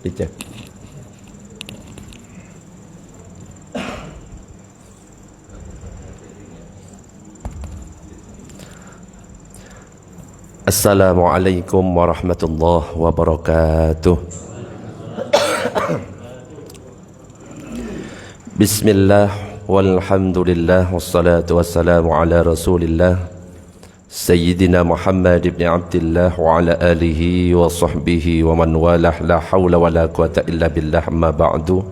Dicek. Assalamualaikum warahmatullahi wabarakatuh. Bismillah walhamdulillah wassalatu wassalamu ala rasulillah Sayyidina Muhammad ibn Abdillah wa ala alihi wa sahbihi wa man walah, la hawla wa la quwata illa billah, amma ba'du.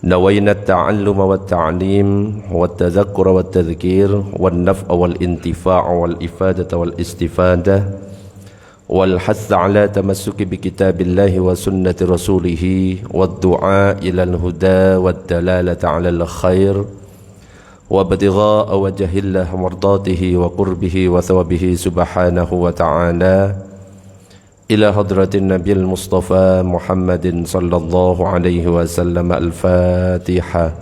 Nawayna at-ta'alluma wa at-ta'lim wa at-tadhakkura wa at-tadhkir wa an-naf'a wal intifa' wal ifadata wal istifadah wal hath ala tamassuki bi kitabillahi wa sunnati rasulih wa ad-du'a ila al-huda wa ad-dalalata ala al-khair wa ibtigha'a wajhillah mardatihi wa qurbihi wa thawabihi subhanahu wa ta'ala ila hadratin Nabil Mustafa Muhammadin sallallahu alaihi wasallam. Al-Fatiha.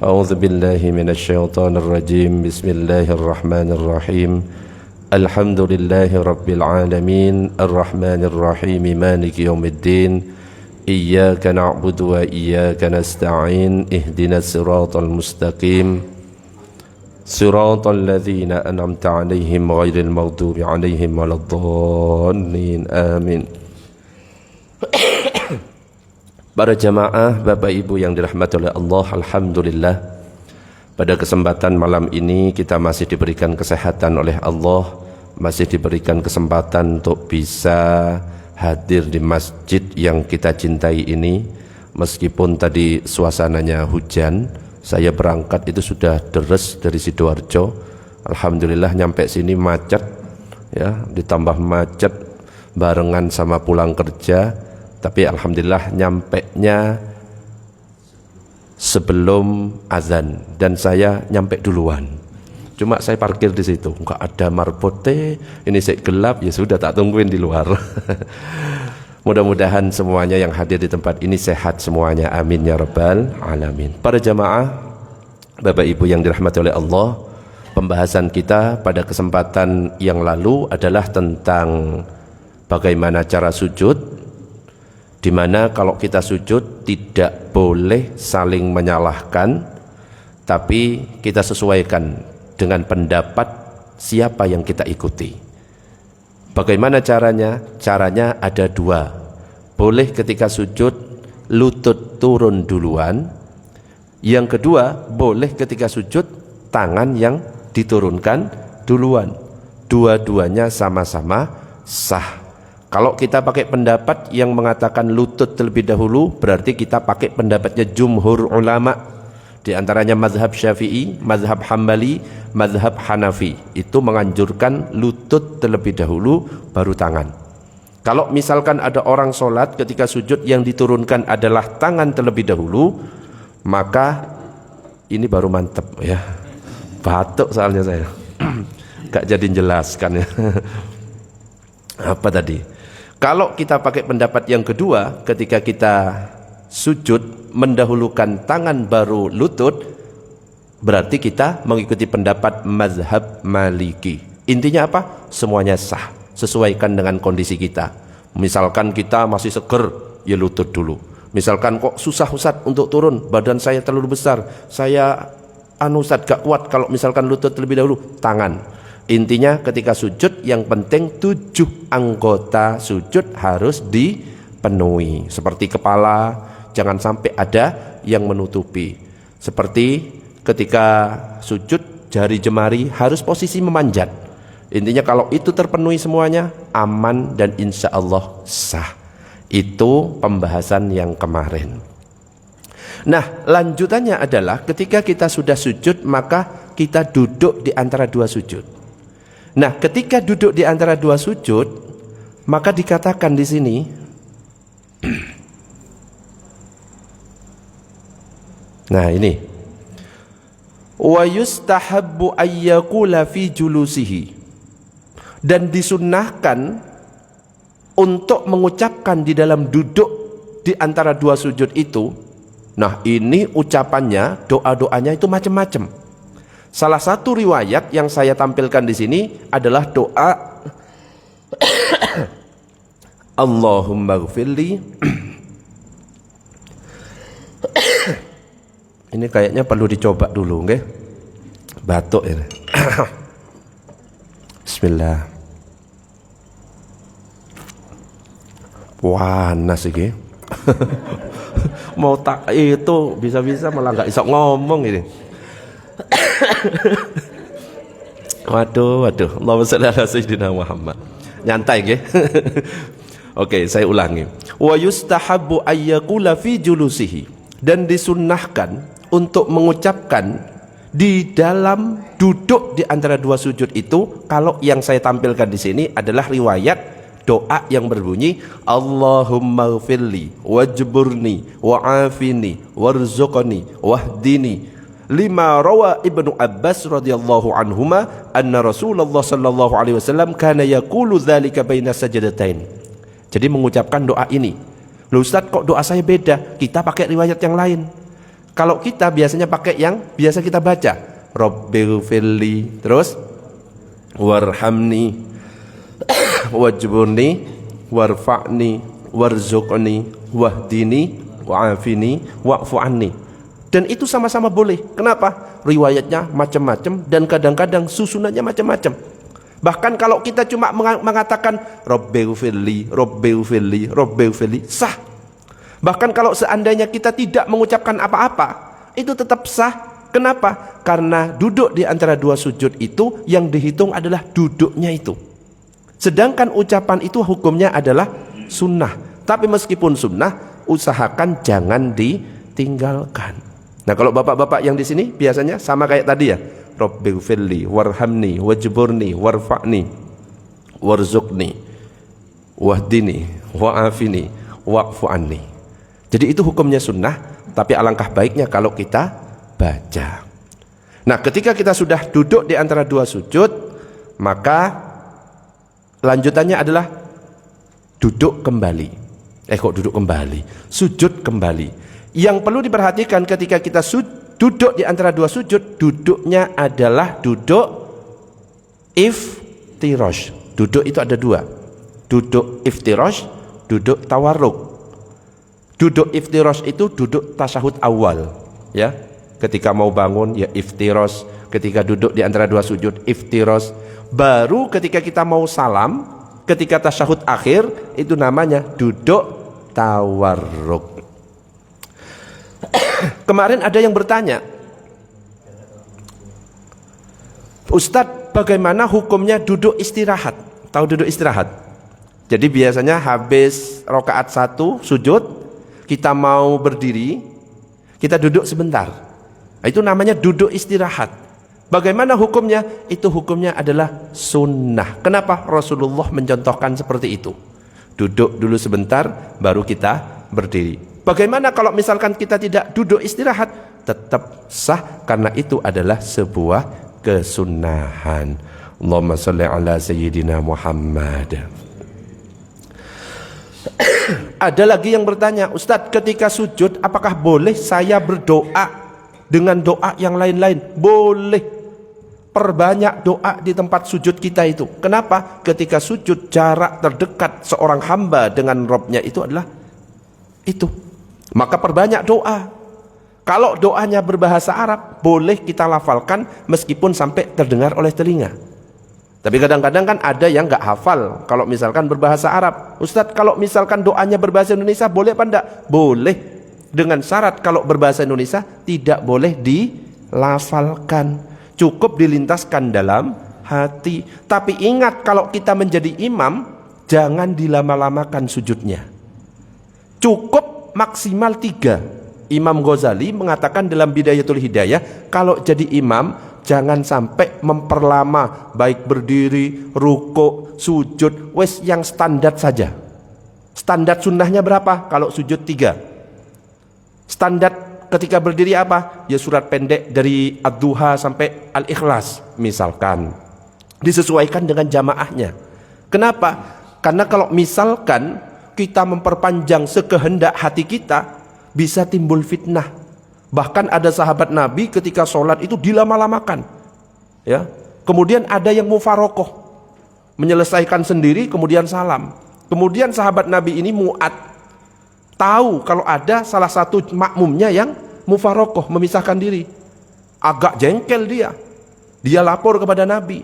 A'udzu billahi minasy syaithanir rajim. Bismillahirrahmanirrahim. Alhamdulillahi rabbil alamin, arrahmanir rahim, maliki yaumiddin. Iyyaka na'budu wa iyyaka nasta'in. Ihdinas siratal mustaqim. Siratal ladzina an'amta 'alaihim ghairil maghdubi 'alaihim waladdallin. Amin. Para jamaah, Bapak Ibu yang dirahmati oleh Allah, alhamdulillah pada kesempatan malam ini kita masih diberikan kesehatan oleh Allah, masih diberikan kesempatan untuk bisa hadir di masjid yang kita cintai ini. Meskipun tadi suasananya hujan, saya berangkat itu sudah deres dari Sidoarjo. Alhamdulillah nyampe sini macet, ya, ditambah macet barengan sama pulang kerja. Tapi alhamdulillah nyampenya sebelum azan dan saya nyampe duluan. Cuma saya parkir di situ, enggak ada marbote, ini saya gelap, ya sudah tak tungguin di luar. Mudah-mudahan semuanya yang hadir di tempat ini sehat semuanya, amin ya rabbal alamin. Para jamaah, Bapak Ibu yang dirahmati oleh Allah, pembahasan kita pada kesempatan yang lalu adalah tentang bagaimana cara sujud, di mana kalau kita sujud tidak boleh saling menyalahkan, tapi kita sesuaikan dengan pendapat siapa yang kita ikuti. Bagaimana caranya? Caranya ada dua. Boleh ketika sujud lutut turun duluan. Yang kedua, boleh ketika sujud tangan yang diturunkan duluan. Dua-duanya sama-sama sah. Kalau kita pakai pendapat yang mengatakan lutut terlebih dahulu, berarti kita pakai pendapatnya jumhur ulama. Di antaranya mazhab Syafi'i, mazhab Hambali, mazhab Hanafi. Itu menganjurkan lutut terlebih dahulu baru tangan. Kalau misalkan ada orang sholat ketika sujud yang diturunkan adalah tangan terlebih dahulu, maka ini baru mantep, ya. Batuk soalnya saya. Gak jadi jelaskan, ya. Apa tadi? Kalau kita pakai pendapat yang kedua, ketika kita sujud mendahulukan tangan baru lutut, berarti kita mengikuti pendapat mazhab Maliki. Intinya apa? Semuanya sah, sesuaikan dengan kondisi kita. Misalkan kita masih seger, ya lutut dulu. Misalkan kok susah Ustaz untuk turun, badan saya terlalu besar, saya Ustaz gak kuat kalau misalkan lutut terlebih dahulu, tangan. Intinya ketika sujud yang penting 7 anggota sujud harus dipenuhi. Seperti kepala, jangan sampai ada yang menutupi. Seperti ketika sujud jari jemari harus posisi memanjat. Intinya kalau itu terpenuhi semuanya, aman dan insya Allah sah. Itu pembahasan yang kemarin. Nah, lanjutannya adalah ketika kita sudah sujud, maka kita duduk di antara dua sujud. Nah, ketika duduk di antara dua sujud, maka dikatakan di sini nah ini, wa yustahabbu ayyaqula fi julusihi, dan disunnahkan untuk mengucapkan di dalam duduk di antara dua sujud itu. Nah, ini ucapannya, doa-doanya itu macam-macam. Salah satu riwayat yang saya tampilkan di sini adalah doa Allahumma ghfirli Ini kayaknya perlu dicoba dulu, nggih. Batuk ini. Bismillah. Panas iki. Mau tak itu bisa-bisa malah nggak iso ngomong ini. Waduh. Allahumma shalli ala sayyidina Muhammad. Nyantai nggih. Oke, saya ulangi. Wa yustahabbu ayyaqula fi julusihi, dan disunnahkan untuk mengucapkan di dalam duduk di antara dua sujud itu. Kalau yang saya tampilkan di sini adalah riwayat doa yang berbunyi Allahumma ghfirli wajburni wa'afini warzuqni wahdini, lima rawa Ibnu Abbas radhiyallahu anhuma anna Rasulullah sallallahu alaihi wasallam kana yaqulu dzalika baina sajdatain. Jadi mengucapkan doa ini. Loh Ustaz, kok doa saya beda? Kita pakai riwayat yang lain. Kalau kita biasanya pakai yang biasa kita baca, Rabbighfirli, terus warhamni wajburni warfa'ni warzuqni wahdini wa'afini wa'fu anni. Dan itu sama-sama boleh. Kenapa? Riwayatnya macam-macam dan kadang-kadang susunannya macam-macam. Bahkan kalau kita cuma mengatakan Rabbighfirli, Rabbighfirli, Rabbighfirli, sah. Bahkan kalau seandainya kita tidak mengucapkan apa-apa, itu tetap sah. Kenapa? Karena duduk di antara dua sujud itu yang dihitung adalah duduknya itu. Sedangkan ucapan itu hukumnya adalah sunnah. Tapi meskipun sunnah, usahakan jangan ditinggalkan. Nah, kalau bapak-bapak yang di sini biasanya sama kayak tadi ya. Rabbighfirli warhamni wajburni warfa'ni warzuqni wahdini wa'afini wa'fu anni. Jadi itu hukumnya sunnah, tapi alangkah baiknya kalau kita baca. Nah, ketika kita sudah duduk di antara dua sujud, maka lanjutannya adalah duduk kembali. Kok duduk kembali? Sujud kembali. Yang perlu diperhatikan ketika kita duduk di antara dua sujud, duduknya adalah duduk iftirash. Duduk itu ada dua. Duduk iftirash, duduk tawarruk. Duduk iftirash itu duduk tasyahud awal, ya. Ketika mau bangun ya iftirash, ketika duduk di antara dua sujud iftirash. Baru ketika kita mau salam, ketika tasyahud akhir, itu namanya duduk tawarruk. Kemarin ada yang bertanya, Ustadz, bagaimana hukumnya duduk istirahat? Tahu duduk istirahat? Jadi biasanya habis rakaat 1 sujud, kita mau berdiri, kita duduk sebentar. Itu namanya duduk istirahat. Bagaimana hukumnya? Itu hukumnya adalah sunnah. Kenapa Rasulullah mencontohkan seperti itu? Duduk dulu sebentar, baru kita berdiri. Bagaimana kalau misalkan kita tidak duduk istirahat? Tetap sah, karena itu adalah sebuah kesunahan. Allahumma shalli ala sayyidina Muhammad. Ada lagi yang bertanya, Ustadz, ketika sujud apakah boleh saya berdoa dengan doa yang lain-lain? Boleh. Perbanyak doa di tempat sujud kita itu. Kenapa? Ketika sujud, jarak terdekat seorang hamba dengan Rabb-nya itu adalah itu. Maka perbanyak doa. Kalau doanya berbahasa Arab, boleh kita lafalkan meskipun sampai terdengar oleh telinga. Tapi kadang-kadang kan ada yang nggak hafal kalau misalkan berbahasa Arab. Ustadz, kalau misalkan doanya berbahasa Indonesia boleh apa enggak? Boleh. Dengan syarat kalau berbahasa Indonesia tidak boleh dilafalkan. Cukup dilintaskan dalam hati. Tapi ingat, kalau kita menjadi imam, jangan dilama-lamakan sujudnya. Cukup maksimal 3. Imam Ghazali mengatakan dalam Bidayatul Hidayah, kalau jadi imam jangan sampai memperlama, baik berdiri, rukuk, sujud, wes yang standar saja. Standar sunnahnya berapa? Kalau sujud 3. Standar ketika berdiri apa? Ya surat pendek dari Ad-Duha sampai Al-Ikhlas misalkan. Disesuaikan dengan jamaahnya. Kenapa? Karena kalau misalkan kita memperpanjang sekehendak hati kita, bisa timbul fitnah. Bahkan ada sahabat Nabi ketika sholat itu dilama-lamakan, ya. Kemudian ada yang mufarokoh, menyelesaikan sendiri kemudian salam. Kemudian sahabat Nabi ini Mu'ad tahu kalau ada salah satu makmumnya yang mufarokoh, memisahkan diri. Agak jengkel dia. Dia lapor kepada Nabi.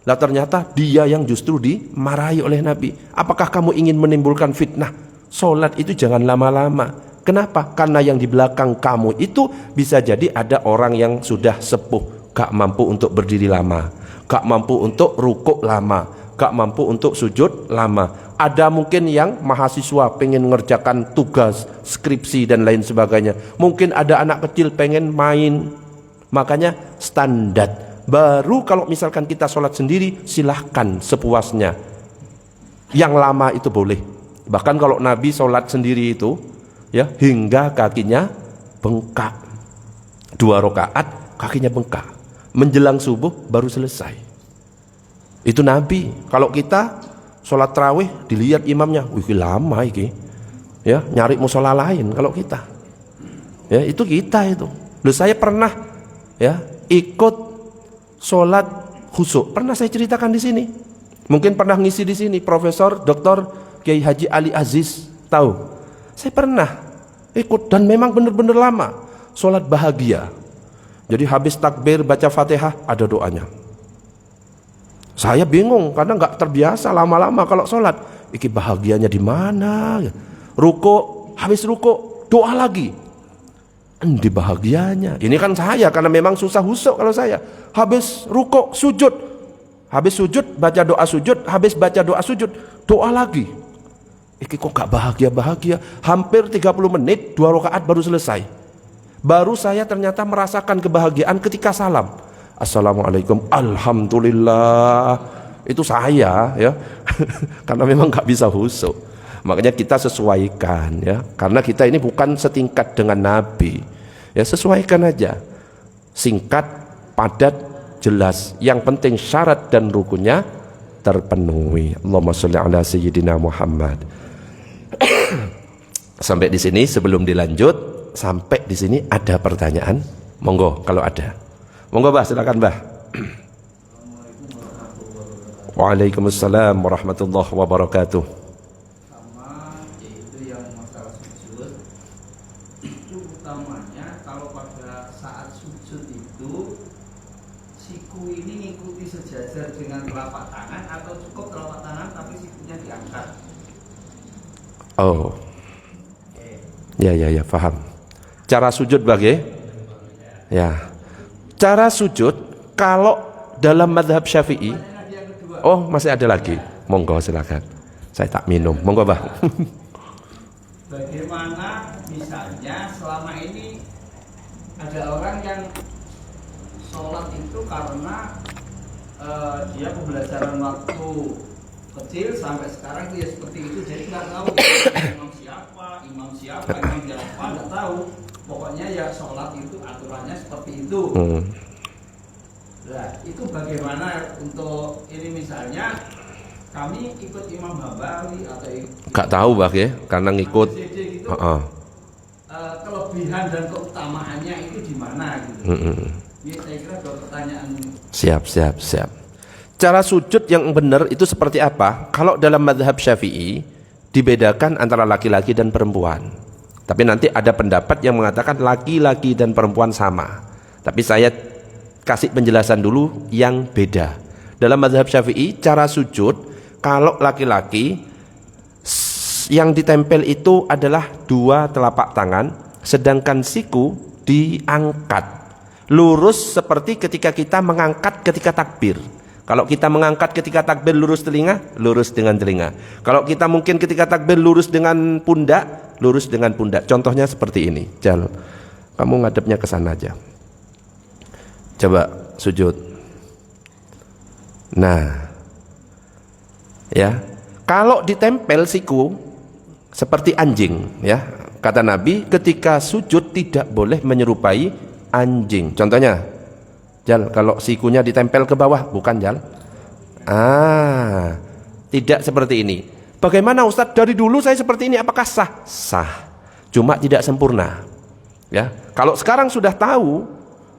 Lah ternyata dia yang justru dimarahi oleh Nabi. Apakah kamu ingin menimbulkan fitnah? Sholat itu jangan lama-lama. Kenapa? Karena yang di belakang kamu itu bisa jadi ada orang yang sudah sepuh, gak mampu untuk berdiri lama, gak mampu untuk rukuk lama, gak mampu untuk sujud lama. Ada mungkin yang mahasiswa pengen mengerjakan tugas, skripsi dan lain sebagainya. Mungkin ada anak kecil pengen main. Makanya standar. Baru kalau misalkan kita sholat sendiri, silahkan sepuasnya. Yang lama itu boleh. Bahkan kalau Nabi sholat sendiri itu, ya, hingga kakinya bengkak. 2 rakaat kakinya bengkak. Menjelang subuh baru selesai. Itu Nabi. Kalau kita sholat tarawih dilihat imamnya, wih lama iki. Ya, nyari musola lain kalau kita. Ya, itu kita itu. Loh, saya pernah ya ikut sholat khusyuk. Pernah saya ceritakan di sini. Mungkin pernah ngisi di sini Profesor Dr. Kiai Haji Ali Aziz, tahu? Saya pernah ikut dan memang benar-benar lama. Sholat bahagia. Jadi habis takbir baca Fatihah ada doanya. Saya bingung karena nggak terbiasa lama-lama kalau sholat. Iki bahagianya di mana? Ruko, habis ruko doa lagi. Di bahagianya. Ini kan saya karena memang susah husuk kalau saya. Habis ruko sujud, habis sujud baca doa sujud, habis baca doa sujud doa lagi. Iki kok gak bahagia-bahagia. Hampir 30 menit 2 rakaat baru selesai. Baru saya ternyata merasakan kebahagiaan ketika salam. Assalamualaikum, alhamdulillah. Itu saya ya. Karena memang gak bisa husuk. Makanya kita sesuaikan ya. Karena kita ini bukan setingkat dengan Nabi. Ya, sesuaikan aja. Singkat, padat, jelas. Yang penting syarat dan rukunnya terpenuhi. Allahumma sholli ala sayyidina Muhammad. Sampai di sini sebelum dilanjut, sampai di sini ada pertanyaan? Monggo kalau ada. Monggo Mbah, silakan Mbah. Waalaikumsalam warahmatullahi wabarakatuh. Sama yaitu yang masalah sujud. Itu utamanya kalau pada saat sujud itu siku ini ngikuti sejajar dengan telapak tangan atau cukup telapak tangan tapi sikunya diangkat. Oh. Ya, paham. Cara sujud bagaimana? Ya. Cara sujud kalau dalam mazhab Syafi'i. Oh, masih ada lagi. Monggo silakan. Saya tak minum. Monggo, Mbah. Bagaimana misalnya selama ini ada orang yang sholat itu karena dia pembelajaran waktu kecil sampai sekarang dia seperti itu, jadi nggak tahu imam siapa, nggak tahu. Pokoknya ya sholat itu aturannya seperti itu. Nah, itu bagaimana untuk ini misalnya kami ikut Imam Hambali atau nggak tahu Mbah ya, karena ngikut. Gitu, kelebihan dan keutamaannya itu di mana gitu. Ini saya kira dua pertanyaan. Siap. Cara sujud yang benar itu seperti apa? Kalau dalam mazhab Syafi'i dibedakan antara laki-laki dan perempuan. Tapi nanti ada pendapat yang mengatakan laki-laki dan perempuan sama. Tapi saya kasih penjelasan dulu yang beda. Dalam mazhab Syafi'i cara sujud kalau laki-laki yang ditempel itu adalah 2 telapak tangan, sedangkan siku diangkat lurus seperti ketika kita mengangkat ketika takbir. Kalau kita mengangkat ketika takbir lurus telinga, lurus dengan telinga. Kalau kita mungkin ketika takbir lurus dengan pundak, lurus dengan pundak. Contohnya seperti ini. Jal, kamu ngadepnya ke sana aja. Coba sujud. Nah, ya. Kalau ditempel siku seperti anjing, ya. Kata Nabi, ketika sujud tidak boleh menyerupai anjing. Contohnya, Jal, kalau sikunya ditempel ke bawah, bukan Jal? Tidak seperti ini. Bagaimana Ustadz? Dari dulu saya seperti ini, apakah sah? Sah, cuma tidak sempurna. Ya, kalau sekarang sudah tahu,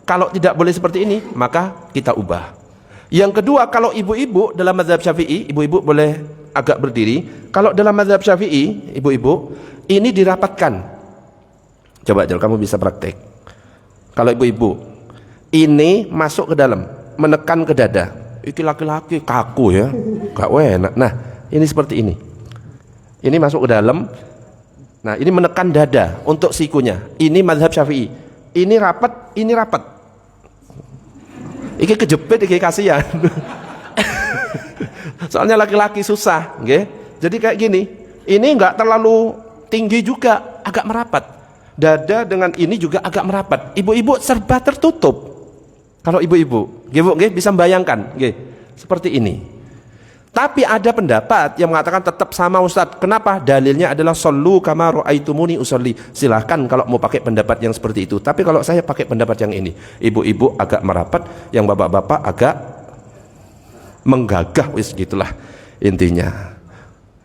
kalau tidak boleh seperti ini, maka kita ubah. Yang kedua, kalau ibu-ibu dalam mazhab Syafi'i, ibu-ibu boleh agak berdiri. Kalau dalam mazhab Syafi'i, ibu-ibu, ini dirapatkan. Coba Jal, kamu bisa praktek. Kalau ibu-ibu, ini masuk ke dalam, menekan ke dada. Iki laki-laki kaku ya, gak enak. Nah, ini seperti ini. Ini masuk ke dalam. Nah, ini menekan dada untuk sikunya. Ini mazhab Syafi'i. Ini rapat, ini rapat. Iki kejepit, iki kasihan. Soalnya laki-laki susah, okay? Jadi kayak gini. Ini enggak terlalu tinggi juga, agak merapat. Dada dengan ini juga agak merapat. Ibu-ibu serba tertutup. Kalau ibu-ibu, bisa membayangkan, seperti ini. Tapi ada pendapat yang mengatakan tetap sama Ustadz. Kenapa? Dalilnya adalah sallu kama ra'aitumuni usolli. Silahkan kalau mau pakai pendapat yang seperti itu. Tapi kalau saya pakai pendapat yang ini, ibu-ibu agak merapat, yang bapak-bapak agak menggagah, wis gitulah intinya.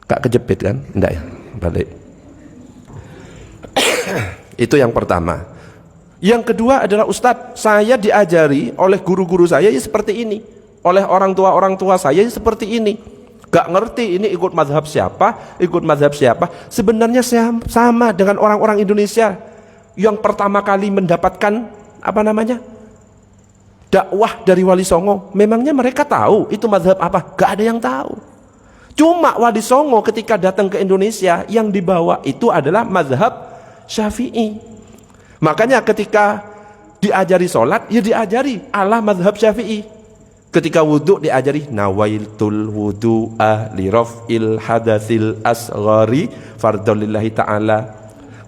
Gak kejepit kan? Enggak ya? Balik. Itu yang pertama. Yang kedua adalah Ustadz, saya diajari oleh guru-guru saya ya seperti ini. Oleh orang tua saya seperti ini. Gak ngerti ini ikut mazhab siapa, ikut mazhab siapa. Sebenarnya sama dengan orang-orang Indonesia yang pertama kali mendapatkan dakwah dari Wali Songo. Memangnya mereka tahu itu mazhab apa? Gak ada yang tahu. Cuma Wali Songo ketika datang ke Indonesia yang dibawa itu adalah mazhab Syafi'i. Makanya ketika diajari sholat, ya diajari ala mazhab Syafi'i. Ketika wudhu diajari nawaitul wudu'a li raf'il hadatsil asghari fardholillahi ta'ala.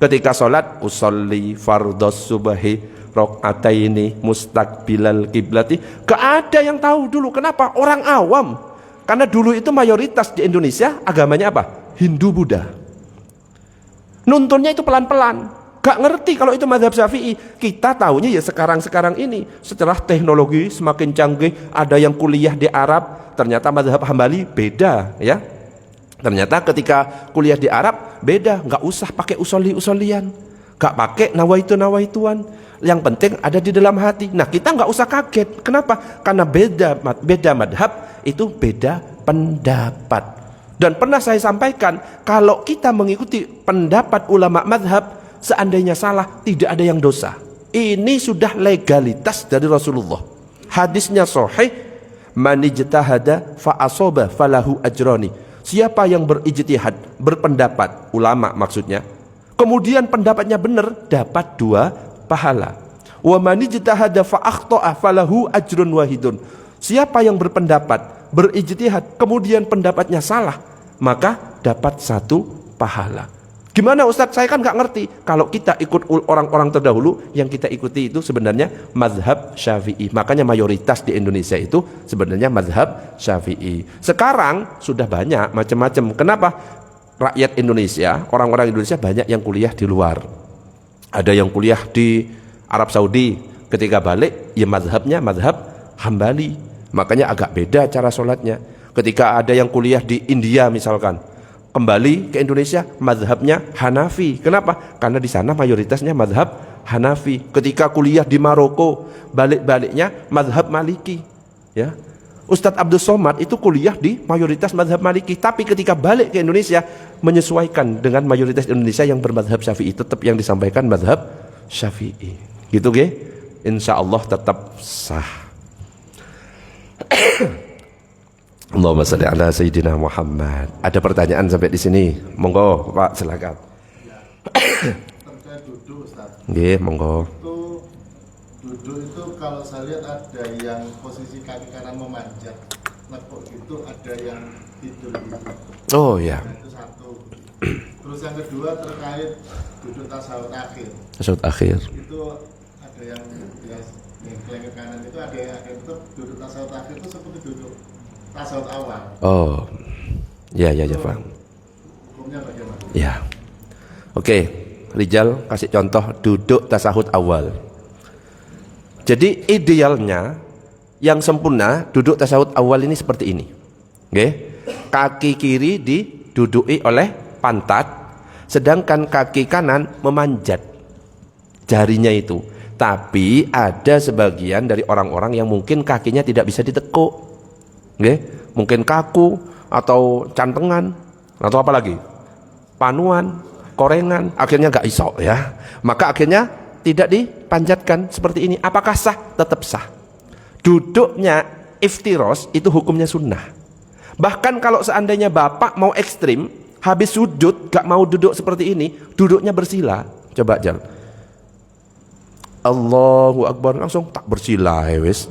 Ketika sholat usolli fardhos subhi rakaataini mustaqbilal kiblati. Gak ada yang tahu dulu. Kenapa? Orang awam. Karena dulu itu mayoritas di Indonesia agamanya apa? Hindu Buddha. Nuntunnya itu pelan-pelan. Gak ngerti kalau itu mazhab Syafi'i. Kita tahunya ya sekarang-sekarang ini. Setelah teknologi semakin canggih, ada yang kuliah di Arab, ternyata mazhab Hambali beda ya. Ternyata ketika kuliah di Arab beda, gak usah pakai usolli-usollian, gak pakai nawaituan. Yang penting ada di dalam hati. Nah, kita gak usah kaget. Kenapa? Karena beda madhab itu beda pendapat. Dan pernah saya sampaikan, kalau kita mengikuti pendapat ulama madhab, seandainya salah, tidak ada yang dosa. Ini sudah legalitas dari Rasulullah. Hadisnya sahih, man ijtahada fa asaba falahu ajrani. Siapa yang berijtihad, berpendapat, ulama maksudnya, kemudian pendapatnya benar, dapat 2 pahala. Wa man ijtahada fa akhta'a falahu ajrun wahidun. Siapa yang berpendapat, berijtihad, kemudian pendapatnya salah, maka dapat 1 pahala. Gimana Ustadz? Saya kan gak ngerti. Kalau kita ikut orang-orang terdahulu, yang kita ikuti itu sebenarnya mazhab Syafi'i. Makanya mayoritas di Indonesia itu sebenarnya mazhab Syafi'i. Sekarang sudah banyak macam-macam. Kenapa? Rakyat Indonesia, orang-orang Indonesia banyak yang kuliah di luar. Ada yang kuliah di Arab Saudi. Ketika balik, ya mazhabnya mazhab Hambali. Makanya agak beda cara sholatnya. Ketika ada yang kuliah di India misalkan, kembali ke Indonesia, mazhabnya Hanafi. Kenapa? Karena di sana mayoritasnya mazhab Hanafi. Ketika kuliah di Maroko, balik-baliknya mazhab Maliki. Ya, Ustadz Abdul Somad itu kuliah di mayoritas mazhab Maliki. Tapi ketika balik ke Indonesia, menyesuaikan dengan mayoritas Indonesia yang bermazhab Syafi'i. Tetap yang disampaikan mazhab Syafi'i. Gitu ge? Insya Allah tetap sah. Allahumma shalli ala Sayyidina Muhammad. Ada pertanyaan sampai di sini? Monggo Pak, silakan. Terkait duduk Ustaz. Nggih, monggo. Duduk itu kalau saya lihat ada yang posisi kaki kanan memanjat, nekuk gitu, ada yang tidur gitu. Oh ya. Itu satu. Terus yang kedua terkait duduk tasawuf akhir. Tasawuf akhir. Itu ada yang kelengket ke kanan itu ada yang tetap duduk tasawuf akhir itu seperti duduk tasawuf awal. Oh, ya Pak. Hukumnya bagaimana? Ya. Oke, Rijal kasih contoh duduk tasahud awal. Jadi idealnya yang sempurna duduk tasahud awal ini seperti ini. Oke. Kaki kiri diduduki oleh pantat, sedangkan kaki kanan memanjat jarinya itu. Tapi ada sebagian dari orang-orang yang mungkin kakinya tidak bisa ditekuk. Mungkin kaku atau cantengan atau apa lagi, panuan, korengan, akhirnya gak iso ya. Maka akhirnya tidak dipanjatkan seperti ini. Apakah sah? Tetap sah. Duduknya iftiros itu hukumnya sunnah. Bahkan kalau seandainya bapak mau ekstrim, habis sujud gak mau duduk seperti ini, duduknya bersila. Coba Jal, Allahu Akbar, langsung tak bersila wis.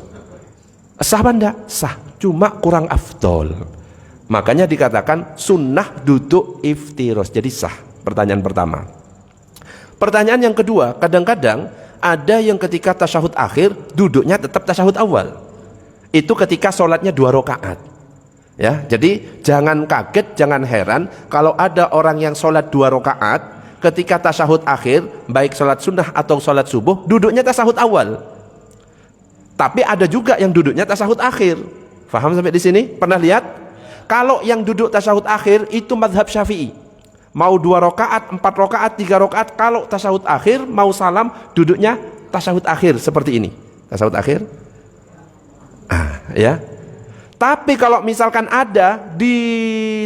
Sah apa enggak? Sah, cuma kurang afdol. Makanya dikatakan sunnah duduk iftiros, jadi sah. Pertanyaan pertama. Pertanyaan yang kedua, kadang-kadang ada yang ketika tasyahud akhir duduknya tetap tasyahud awal. Itu ketika sholatnya 2 rakaat. Ya, jadi jangan kaget, jangan heran kalau ada orang yang sholat 2 rakaat ketika tasyahud akhir, baik sholat sunnah atau sholat subuh, duduknya tasyahud awal. Tapi ada juga yang duduknya tasyahud akhir. Faham sampai di sini? Pernah lihat? Kalau yang duduk tasyahud akhir itu mazhab Syafi'i. Mau 2 rakaat, 4 rakaat, 3 rakaat, kalau tasyahud akhir mau salam duduknya tasyahud akhir seperti ini. Tasyahud akhir. Ya. Tapi kalau misalkan ada di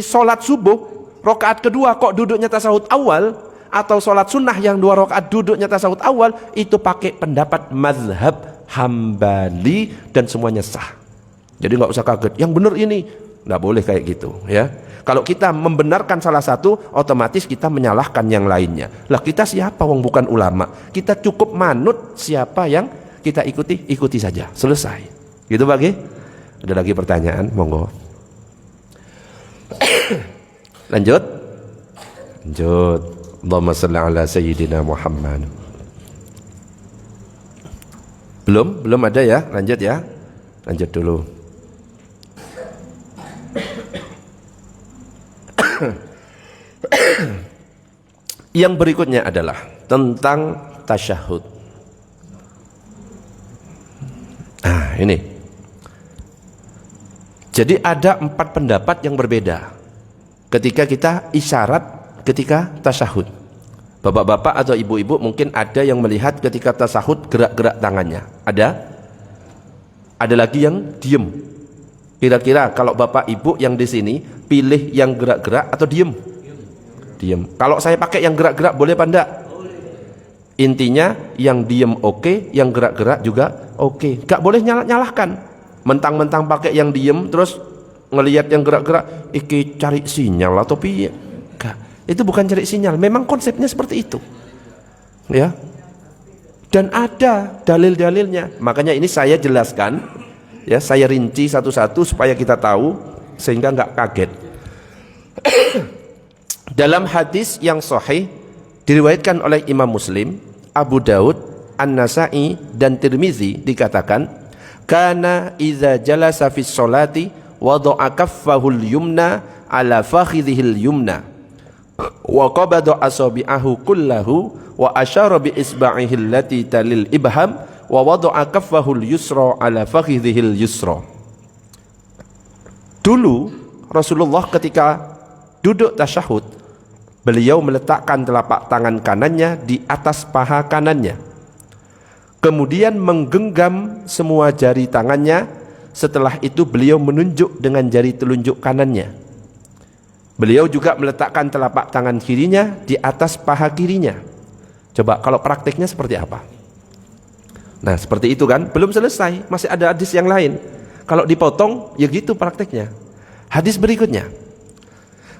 sholat subuh rakaat kedua kok duduknya tasyahud awal, atau sholat sunnah yang 2 rakaat duduknya tasyahud awal, itu pakai pendapat mazhab Hambali dan semuanya sah. Jadi nggak usah kaget, yang benar ini nggak boleh kayak gitu ya. Kalau kita membenarkan salah satu, otomatis kita menyalahkan yang lainnya. Lah kita siapa, wong bukan ulama. Kita cukup manut siapa yang kita ikuti, ikuti saja, selesai. Gitu bagi. Ada lagi pertanyaan, monggo. Lanjut. Allahumma shalli ala sayyidina Muhammad. Belum ada ya, lanjut ya. Lanjut dulu. Yang berikutnya adalah tentang tasyahud. Ini. Jadi ada 4 pendapat yang berbeda ketika kita isyarat ketika tasyahud. Bapak-bapak atau ibu-ibu mungkin ada yang melihat ketika tasyahud gerak-gerak tangannya. Ada lagi yang diem. Kira-kira kalau bapak ibu yang di sini pilih yang gerak-gerak atau diem? Diem. Kalau saya pakai yang gerak-gerak boleh apa enggak? Intinya yang diem oke, yang gerak-gerak juga oke. Gak boleh nyalahkan. Mentang-mentang pakai yang diem terus ngelihat yang gerak-gerak, iki cari sinyal atau piye? Itu bukan cari sinyal, memang konsepnya seperti itu ya, dan ada dalil-dalilnya. Makanya ini saya jelaskan ya, saya rinci satu-satu supaya kita tahu sehingga nggak kaget. Dalam hadis yang sahih diriwayatkan oleh Imam Muslim, Abu Daud, An-Nasa'i dan Tirmizi dikatakan, kana iza jalasa fis sholati wada'a kaffahul yumna ala fakhidhil yumna wa qabada asabi'ahu kullahu wa asyara bi isba'ihi allati talil ibham wa wada'a kaffahul yusra ala fakhidhil yusra. Dulu Rasulullah ketika duduk tasyahud, beliau meletakkan telapak tangan kanannya di atas paha kanannya, kemudian menggenggam semua jari tangannya. Setelah itu beliau menunjuk dengan jari telunjuk kanannya. Beliau juga meletakkan telapak tangan kirinya di atas paha kirinya. Coba kalau praktiknya seperti apa? Nah seperti itu kan, belum selesai, masih ada hadis yang lain. Kalau dipotong ya gitu praktiknya. Hadis berikutnya,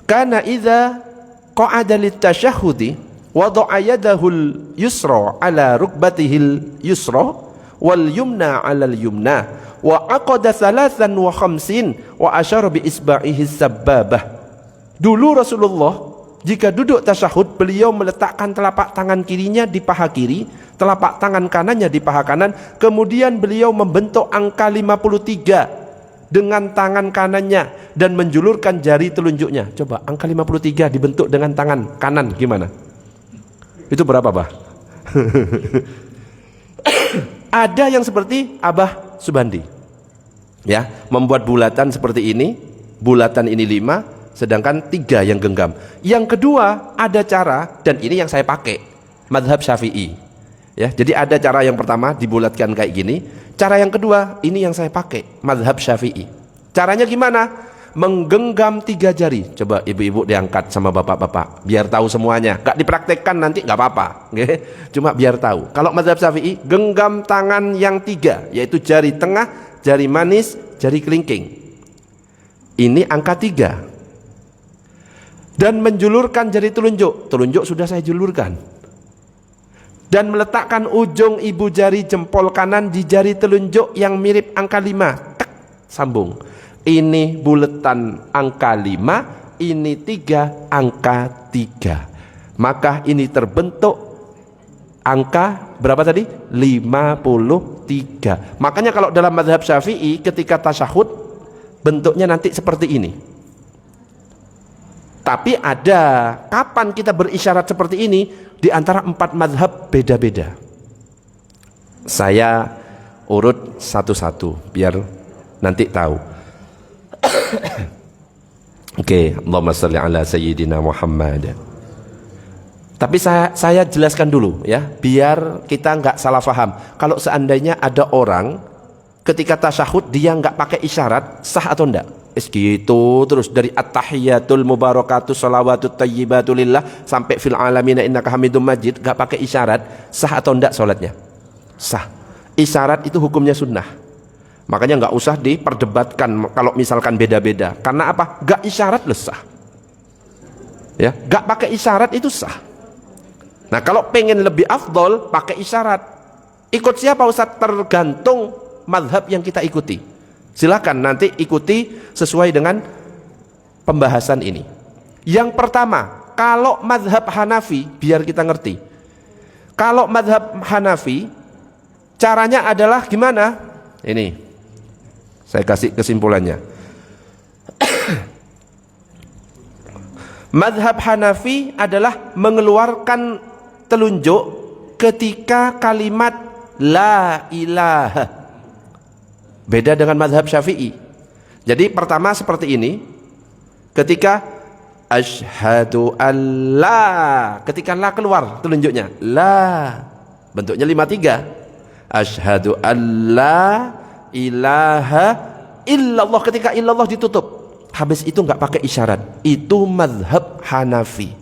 kana idza qa'ada litasyahhudi wada'a yadahul yusra ala rukbatihil yusra wal yumna ala al yumna wa aqada 53 wa asyara bi isba'ihi sabbabah. Dulu Rasulullah jika duduk tasyahud, beliau meletakkan telapak tangan kirinya di paha kiri, telapak tangan kanannya di paha kanan, kemudian beliau membentuk angka 53 dengan tangan kanannya dan menjulurkan jari telunjuknya. Coba angka 53 dibentuk dengan tangan kanan gimana? Itu berapa, Bah? Ada yang seperti Abah Subandi, ya, membuat bulatan seperti ini, bulatan ini 5, sedangkan 3 yang genggam. Yang kedua ada cara, dan ini yang saya pakai, mazhab Syafi'i. Ya, jadi ada cara yang pertama dibulatkan kayak gini, cara yang kedua ini yang saya pakai, mazhab Syafi'i. Caranya gimana? menggenggam 3 jari. Coba ibu-ibu diangkat sama bapak-bapak biar tahu semuanya. Gak dipraktekkan nanti gak apa-apa, cuma biar tahu. Kalau mazhab Syafi'i, genggam tangan yang 3, yaitu jari tengah, jari manis, jari kelingking. Ini angka 3. Dan menjulurkan jari telunjuk. Telunjuk sudah saya julurkan. Dan meletakkan ujung ibu jari jempol kanan di jari telunjuk yang mirip angka 5. Tek, sambung. Ini buletan angka 5, ini 3 angka 3. Maka ini terbentuk angka berapa tadi? 53. Makanya kalau dalam mazhab Syafi'i ketika tasyahud bentuknya nanti seperti ini. Tapi ada kapan kita berisyarat seperti ini di antara 4 mazhab beda-beda. Saya urut satu-satu biar nanti tahu. Oke, Allahumma shalli ala sayyidina Muhammad. Tapi saya jelaskan dulu ya, biar kita nggak salah paham. Kalau seandainya ada orang ketika tasyahud dia nggak pakai isyarat, sah atau enggak? Gitu terus dari at-tahiyatul mubarakatus shalawatut thayyibatullillah sampai fil alamin innaka hamidum majid, nggak pakai isyarat, sah atau enggak sholatnya? Sah. Isyarat itu hukumnya sunnah. Makanya nggak usah diperdebatkan kalau misalkan beda-beda. Karena apa? Nggak isyarat sah. Ya, nggak pakai isyarat itu sah. Nah kalau pengen lebih afdol pakai isyarat. Ikut siapa Ustaz? Tergantung mazhab yang kita ikuti. Silakan nanti ikuti sesuai dengan pembahasan ini. Yang pertama, kalau mazhab Hanafi, biar kita ngerti. Kalau mazhab Hanafi, caranya adalah gimana? Ini. Saya kasih kesimpulannya. Mazhab Hanafi adalah mengeluarkan telunjuk ketika kalimat la ilaha. Beda dengan mazhab Syafi'i. Jadi pertama seperti ini. Ketika asyhadu alla, ketika la keluar telunjuknya, la. Bentuknya 53. Asyhadu alla ilaha illallah, ketika illallah ditutup, habis itu nggak pakai isyarat. Itu mazhab Hanafi.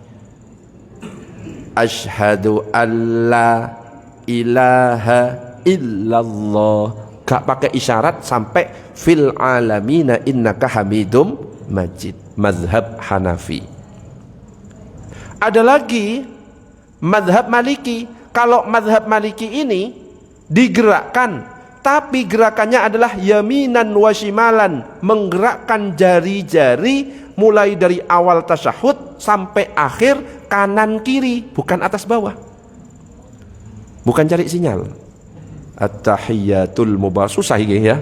Asyhadu alla ilaha illallah, nggak pakai isyarat sampai fil alamina innaka hamidum majid. Mazhab Hanafi. Ada lagi mazhab Maliki. Kalau mazhab Maliki ini digerakkan, tapi gerakannya adalah yaminan wa shimalan, menggerakkan jari-jari mulai dari awal tasyahud sampai akhir kanan kiri, bukan atas bawah. Bukan cari sinyal. At-tahiyatul mubarak, susah ini ya.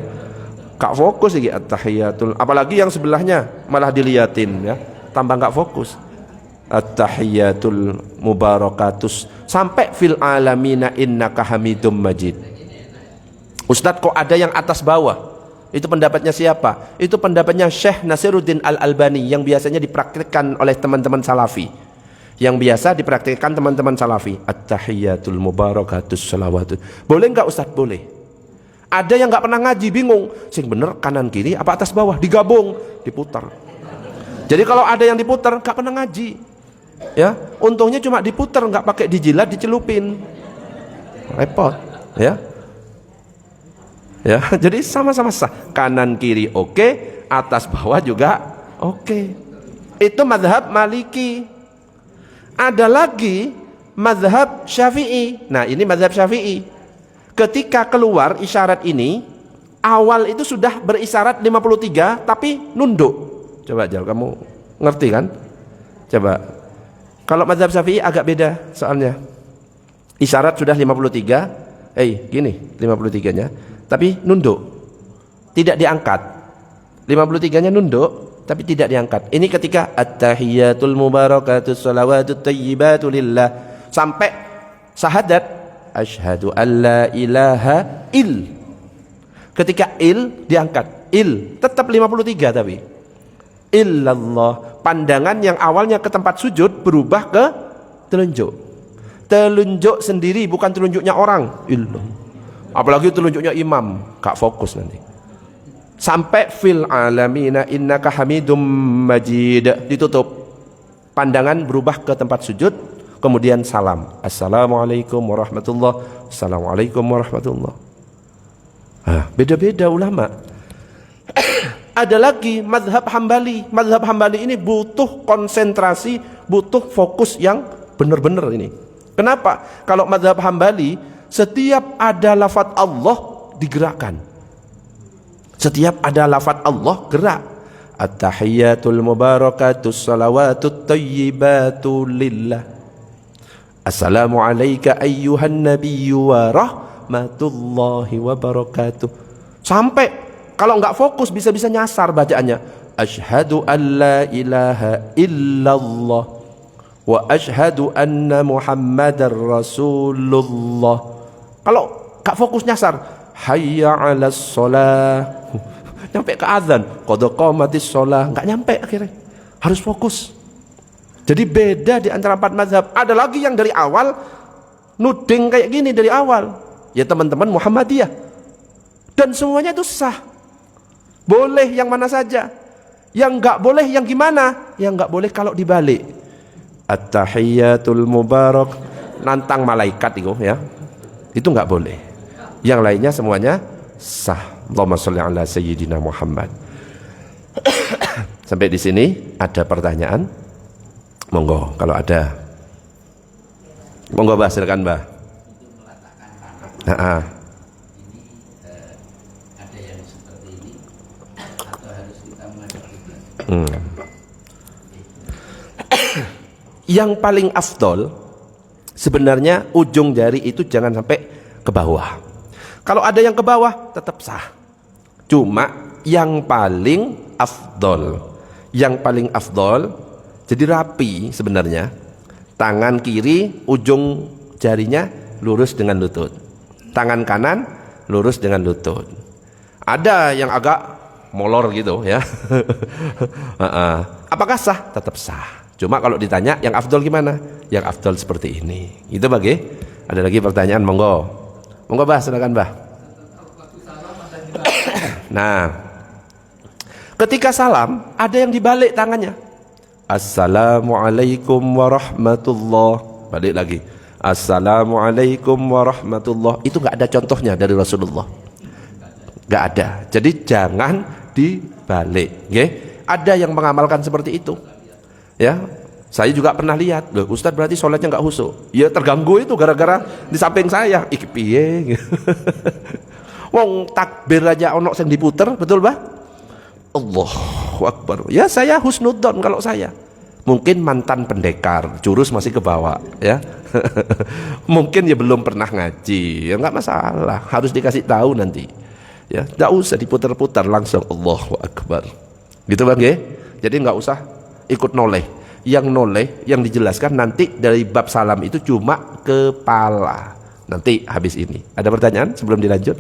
Kak fokus ini at-tahiyatul, apalagi yang sebelahnya malah diliatin ya, tambah nggak fokus. At-tahiyatul mubarakatus sampai fil alamina innaka hamidum majid. Ustadz kok ada yang atas bawah? Itu pendapatnya siapa? Itu pendapatnya Syekh Nasiruddin Al-Albani yang biasanya dipraktikkan oleh teman-teman salafi. Yang biasa dipraktikkan teman-teman salafi. At-tahiyatul mubarakatus salawatut. Boleh nggak Ustadz? Boleh. Ada yang nggak pernah ngaji bingung. Sing bener kanan kiri apa atas bawah? Digabung, diputar. Jadi kalau ada yang diputar nggak pernah ngaji. Ya, untungnya cuma diputar, nggak pakai dijilat, dicelupin. Repot, ya. Ya, jadi sama-sama sah. Kanan kiri oke, atas bawah juga oke. Itu mazhab Maliki. Ada lagi mazhab Syafi'i. Nah, ini mazhab Syafi'i. Ketika keluar isyarat ini, awal itu sudah berisyarat 53 tapi nunduk. Coba Jal, kamu ngerti kan? Coba. Kalau mazhab Syafi'i agak beda soalnya. Isyarat sudah 53, gini 53-nya. Tapi nunduk, tidak diangkat. 53-nya nunduk, tapi tidak diangkat. Ini ketika at-tahiyatul mubarakatus salawatut thayyibatullillah sampai syahadat asyhadu alla ilaha il. Ketika il diangkat, il tetap 53 tapi illallah. Pandangan yang awalnya ke tempat sujud berubah ke telunjuk. Telunjuk sendiri, bukan telunjuknya orang. Illallah. Apalagi telunjuknya imam, gak fokus nanti. sampai fil alamina innaka hamidum majid, ditutup. Pandangan berubah ke tempat sujud, kemudian salam. Assalamualaikum warahmatullah. Assalamualaikum warahmatullah. Beda-beda ulama. Ada lagi mazhab Hambali. Mazhab Hambali ini butuh konsentrasi, butuh fokus yang benar-benar ini. Kenapa? Kalau mazhab Hambali, setiap ada lafaz Allah digerakkan. Setiap ada lafaz Allah gerak. At-tahiyyatul mubarakatus salawatut tayyibatu lillah. Assalamu alayka ayyuhan nabiyyu wa rahmatullahi wa barakatuh. Sampai kalau enggak fokus bisa-bisa nyasar bacaannya. Asyhadu an la ilaha illallah wa asyhadu anna muhammadar rasulullah. Kalau enggak fokus nyasar. Hayya 'alas shalah. Nyampe ke azan, qad qamatis shalah, enggak nyampe akhirnya. Harus fokus. Jadi beda di antara 4 mazhab. Ada lagi yang dari awal nuding kayak gini dari awal. Ya teman-teman Muhammadiyah. Dan semuanya itu sah. Boleh yang mana saja. Yang enggak boleh yang gimana? Yang enggak boleh kalau dibalik. At-tahiyyatul mubarak, nantang malaikat itu ya. Itu enggak boleh. Yang lainnya semuanya sah. Allahumma sholli ala sayyidina Muhammad. Sampai di sini ada pertanyaan? Monggo kalau ada. Monggo Mbah, silakan Mbah. Ada yang seperti ini atau harus kita menghadapi? Yang paling afdol sebenarnya ujung jari itu jangan sampai ke bawah. Kalau ada yang ke bawah tetap sah. Cuma yang paling afdol, jadi rapi sebenarnya. Tangan kiri ujung jarinya lurus dengan lutut. Tangan kanan lurus dengan lutut. Ada yang agak molor gitu ya. Apakah sah? Tetap sah. Cuma kalau ditanya yang afdol gimana? Yang afdol seperti ini. Itu bagi. Ada lagi pertanyaan, monggo. Monggo Mbah, silakan Mbah. Nah, ketika salam ada yang dibalik tangannya. Assalamualaikum warahmatullah. Balik lagi. Assalamualaikum warahmatullah. Itu nggak ada contohnya dari Rasulullah. Nggak ada. Jadi jangan dibalik. Okay? Ada yang mengamalkan seperti itu. Ya, saya juga pernah lihat. Loh, Ustadz berarti sholatnya nggak khusyuk. Ya terganggu itu gara-gara di samping saya. Iki piye? Wong takbir aja ono sing diputer, betul Bah? Allahu Akbar. Ya saya husnudzon kalau saya. Mungkin mantan pendekar, jurus masih ke bawah, ya. Mungkin ya belum pernah ngaji, ya enggak masalah. Harus dikasih tahu nanti. Ya, enggak usah diputar-putar, langsung Allahu Akbar. Gitu Bang ya? Jadi enggak usah ikut noleh. Yang noleh, yang dijelaskan nanti dari bab salam itu cuma kepala. Nanti habis ini. Ada pertanyaan sebelum dilanjut?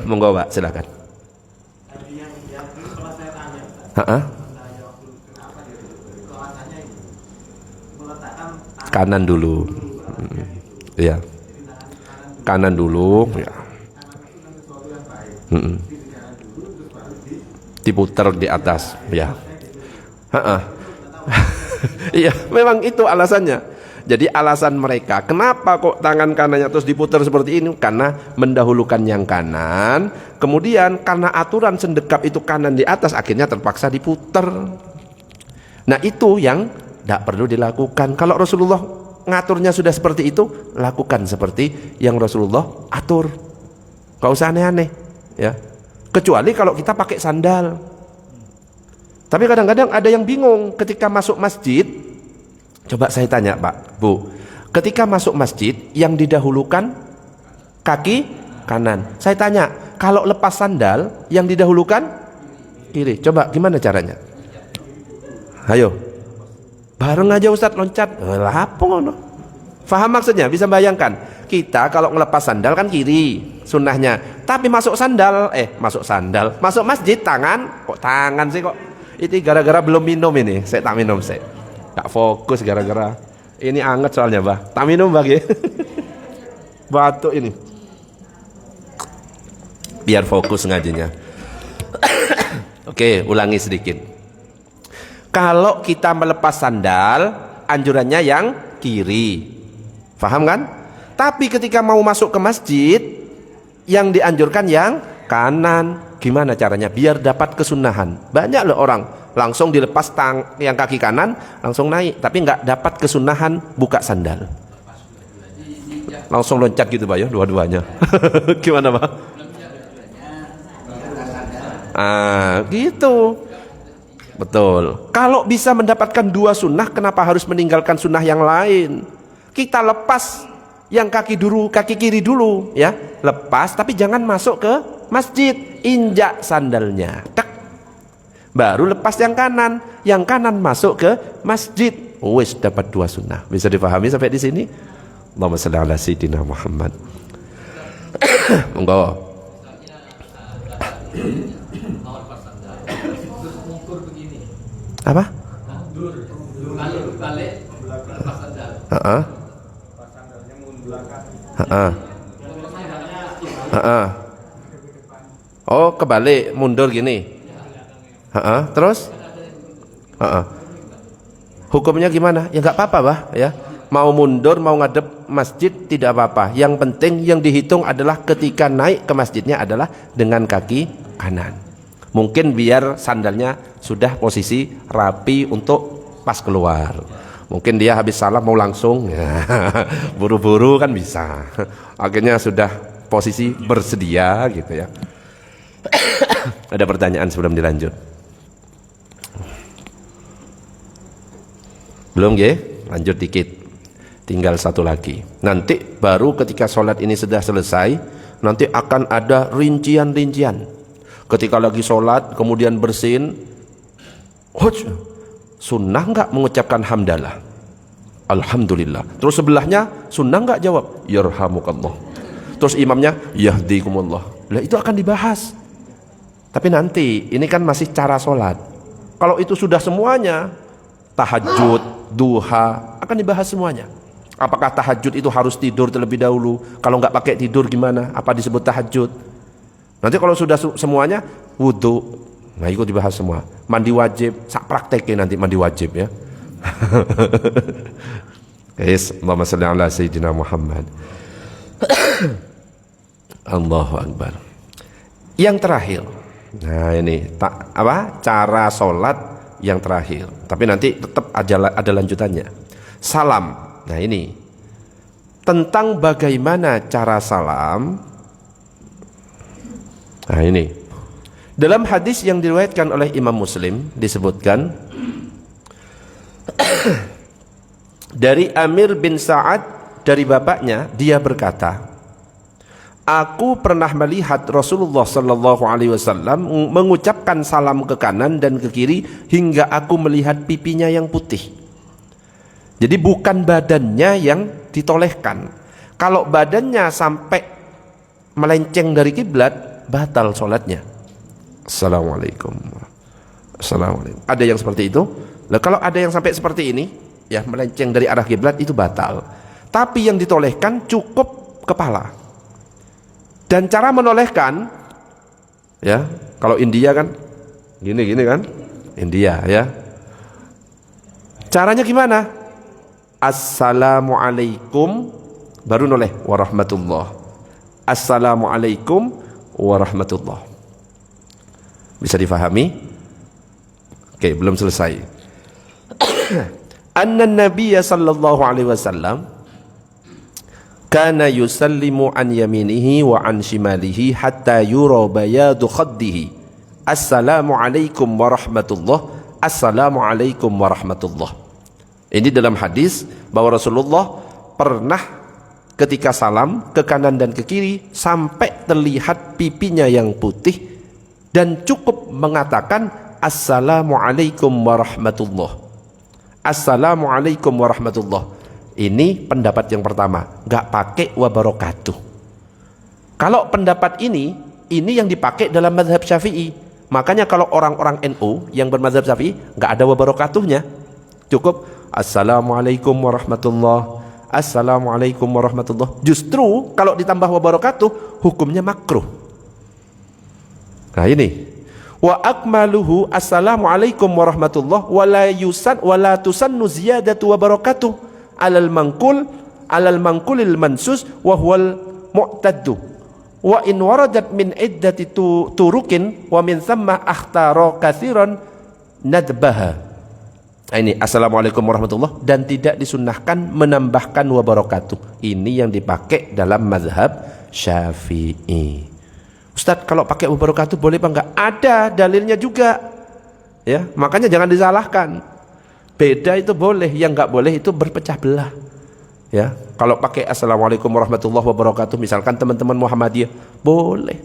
Monggo Pak, silakan. Kanan dulu. Ya. Kanan dulu, ya. Diputar di atas, ya. Iya, memang itu alasannya. Jadi alasan mereka, kenapa kok tangan kanannya terus diputar seperti ini? Karena mendahulukan yang kanan, kemudian karena aturan sendekap itu kanan di atas, akhirnya terpaksa diputar. Nah itu yang tidak perlu dilakukan. Kalau Rasulullah ngaturnya sudah seperti itu, lakukan seperti yang Rasulullah atur. Gak usah aneh-aneh, ya. Kecuali kalau kita pakai sandal. Tapi kadang-kadang ada yang bingung ketika masuk masjid. Coba saya tanya Pak, Bu, ketika masuk masjid yang didahulukan kaki kanan. Saya tanya, kalau lepas sandal yang didahulukan kiri. Coba gimana caranya? Ayo, bareng aja Ustadz loncat. Apa ngono? Faham maksudnya? Bisa bayangkan? Kita kalau ngelepas sandal kan kiri sunnahnya. Tapi masuk masjid tangan. Kok tangan sih kok? Itu gara-gara belum minum ini. Saya tak minum saya. Gak fokus gara-gara ini anget soalnya Bah. Tak minum bagi batuk ini. Biar fokus ngajinya. Oke, ulangi sedikit. Kalau kita melepas sandal, anjurannya yang kiri. Paham kan? Tapi ketika mau masuk ke masjid, yang dianjurkan yang kanan. Gimana caranya biar dapat kesunahan? Banyak loh orang langsung dilepas yang kaki kanan langsung naik, tapi nggak dapat kesunahan buka sandal. Langsung loncat gitu Pak ya, dua-duanya. Gimana Pak? Gitu. Betul. Kalau bisa mendapatkan dua sunnah, kenapa harus meninggalkan sunnah yang lain? Kita lepas yang kaki kiri dulu ya, lepas tapi jangan masuk ke masjid, injak sandalnya, tak. Baru lepas yang kanan masuk ke masjid. Wis dapat dua sunnah. Bisa dipahami sampai di sini? Allahumma shalli ala sayyidina Muhammad. Monggo. Apa? Oh, kebalik, mundur gini. Terus? Hukumnya gimana? Ya nggak apa-apa, Bah, ya. Mau mundur, mau ngadep masjid tidak apa-apa. Yang penting yang dihitung adalah ketika naik ke masjidnya adalah dengan kaki kanan. Mungkin biar sandalnya sudah posisi rapi untuk pas keluar. Mungkin dia habis salam mau langsung, ya, buru-buru kan bisa. Akhirnya sudah posisi bersedia gitu ya. Ada pertanyaan sebelum dilanjut? Belum ya? Lanjut dikit. Tinggal satu lagi. Nanti baru ketika sholat ini sudah selesai, nanti akan ada rincian-rincian. Ketika lagi sholat, kemudian bersin, sunnah nggak mengucapkan hamdalah? Alhamdulillah. Terus sebelahnya sunnah nggak jawab? Yarhamukallah. Terus imamnya yahdikumullah. Lah itu akan dibahas. Tapi nanti ini kan masih cara sholat. Kalau itu sudah semuanya, tahajud, duha akan dibahas semuanya. Apakah tahajud itu harus tidur terlebih dahulu? Kalau nggak pakai tidur gimana? Apa disebut tahajud? Nanti kalau sudah semuanya, wudhu, nah ikut dibahas semua. Mandi wajib, sak praktekin nanti mandi wajib ya. Guys, Allahumma shalli ala sayyidina Muhammad. Allahu Akbar. Yang terakhir, nah ini cara sholat yang terakhir. Tapi nanti tetap ada lanjutannya. Salam. Nah ini tentang bagaimana cara salam. Nah ini dalam hadis yang diriwayatkan oleh Imam Muslim disebutkan dari Amir bin Sa'ad dari bapaknya, dia berkata, aku pernah melihat Rasulullah sallallahu alaihi wasallam mengucapkan salam ke kanan dan ke kiri hingga aku melihat pipinya yang putih. Jadi bukan badannya yang ditolehkan. Kalau badannya sampai melenceng dari kiblat, batal sholatnya. Assalamualaikum. Assalamualaikum. Ada yang seperti itu. Nah, kalau ada yang sampai seperti ini, ya melenceng dari arah kiblat itu batal. Tapi yang ditolehkan cukup kepala. Dan cara menolehkan, ya kalau India kan, gini kan, India ya. Caranya gimana? Assalamualaikum, baru noleh warahmatullah. Assalamualaikum warahmatullah. Bisa difahami? Oke, belum selesai. Anna Nabiyya sallallahu alaihi wasallam kana yusallimu an yaminihi wa an shimalihi hatta yura bayadu khaddihi. Assalamu alaikum warahmatullah. Assalamu alaikum warahmatullah. Ini dalam hadis bahwa Rasulullah pernah ketika salam ke kanan dan ke kiri sampai terlihat pipinya yang putih dan cukup mengatakan Assalamualaikum warahmatullah. Assalamualaikum warahmatullah. Ini pendapat yang pertama, nggak pakai wabarakatuh. Kalau pendapat ini yang dipakai dalam mazhab Syafi'i. Makanya kalau orang-orang NU yang bermazhab Syafi'i nggak ada wabarakatuhnya, cukup Assalamualaikum warahmatullah. Assalamualaikum warahmatullah. Justru kalau ditambah wabarakatuh hukumnya makruh. Nah ini Wa akmaluhu assalamualaikum warahmatullah wa la tusannu ziyadatu wa barakatuh alal manqulil mansus wa huwal mu'taddu wa in waradat min iddati turukin wa min thamma akhtara katsiran nadbaha. Ini assalamualaikum warahmatullah, dan tidak disunnahkan menambahkan wa barakatuh. Ini yang dipakai dalam mazhab Syafi'i. Ustadz, kalau pakai wa barakatuh boleh apa enggak? Ada dalilnya juga. Ya, makanya jangan disalahkan. Beda itu boleh, yang enggak boleh itu berpecah belah. Ya, kalau pakai assalamualaikum warahmatullahi wabarakatuh, misalkan teman-teman Muhammadiyah, boleh.